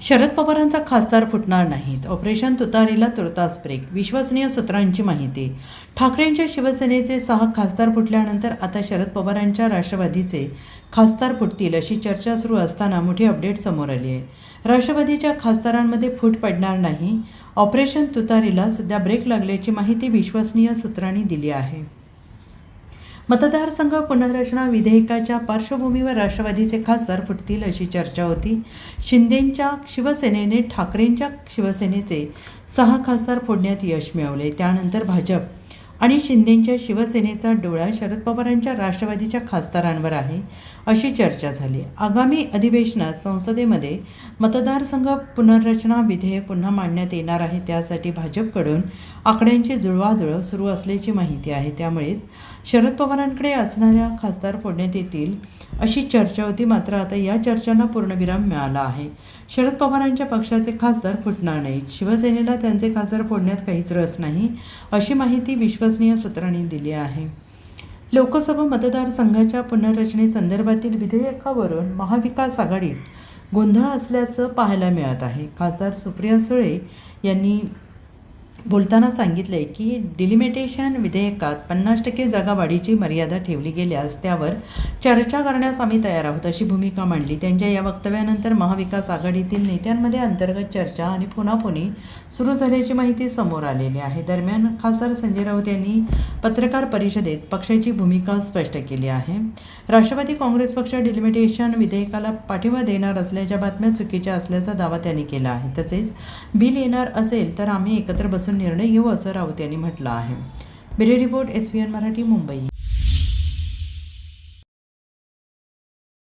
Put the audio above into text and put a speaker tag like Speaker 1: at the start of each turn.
Speaker 1: शरद पवारांचा खासदार फुटणार नाहीत. ऑपरेशन तुतारीला तुर्तास ब्रेक. विश्वसनीय सूत्रांची माहिती. ठाकरेंच्या शिवसेनेचे 6 खासदार फुटल्यानंतर आता शरद पवारांच्या राष्ट्रवादीचे खासदार फुटतील अशी चर्चा सुरू असताना मोठी अपडेट समोर आली आहे. राष्ट्रवादीच्या खासदारांमध्ये फूट पडणार नाही. ऑपरेशन तुतारीला सध्या ब्रेक लागल्याची माहिती विश्वसनीय सूत्रांनी दिली आहे. मतदारसंघ पुनर्रचना विधेयकाच्या पार्श्वभूमीवर राष्ट्रवादीचे खासदार फुटतील अशी चर्चा होती. शिंदेंच्या शिवसेनेने ठाकरेंच्या शिवसेनेचे 6 खासदार फोडण्यात यश मिळवले. त्यानंतर भाजप आणि शिंदेंच्या शिवसेनेचा डोळा शरद पवारांच्या राष्ट्रवादीच्या खासदारांवर आहे अशी चर्चा झाली. आगामी अधिवेशनात संसदेमध्ये मतदारसंघ पुनर्रचना विधेयक पुन्हा मांडण्यात येणार आहे. त्यासाठी भाजपकडून आकड्यांची जुळवाजुळव सुरू असल्याची माहिती आहे. त्यामुळेच शरद पवारांकडे असणाऱ्या खासदार फोडण्यात येतील अशी चर्चा होती. मात्र आता या चर्चांना पूर्णविराम मिळाला आहे. शरद पवारांच्या पक्षाचे खासदार फुटणार नाहीत. शिवसेनेला त्यांचे खासदार फोडण्यात काहीच रस नाही अशी माहिती विश्वसनीय सूत्रांनी दिली आहे. लोकसभा मतदारसंघाच्या पुनर्रचनेसंदर्भातील विधेयकावरून महाविकास आघाडीत गोंधळ असल्याचं पाहायला मिळत आहे. खासदार सुप्रिया सुळे यांनी बोलताना सांगितले की डिलिमिटेशन विधेयकात 50% जागा वाढीची मर्यादा ठेवली गेल्यास त्यावर चर्चा करण्यास आम्ही तयार आहोत अशी भूमिका मांडली. त्यांच्या या वक्तव्यानंतर महाविकास आघाडीतील नेत्यांमध्ये अंतर्गत चर्चा आणि पुनापुनी सुरू झाल्याची माहिती समोर आलेली आहे. दरम्यान खासदार संजय राऊत यांनी पत्रकार परिषदेत पक्षाची भूमिका स्पष्ट केली आहे. राष्ट्रवादी काँग्रेस पक्ष डिलिमिटेशन विधेयकाला पाठिंबा देणार असल्याच्या बातम्या चुकीच्या असल्याचा दावा त्यांनी केला आहे. तसेच बिल येणार असेल तर आम्ही एकत्र बसून निर्णय घेऊ असं राऊत यांनी म्हटलं आहे. Bureau report SVN Marathi, Mumbai.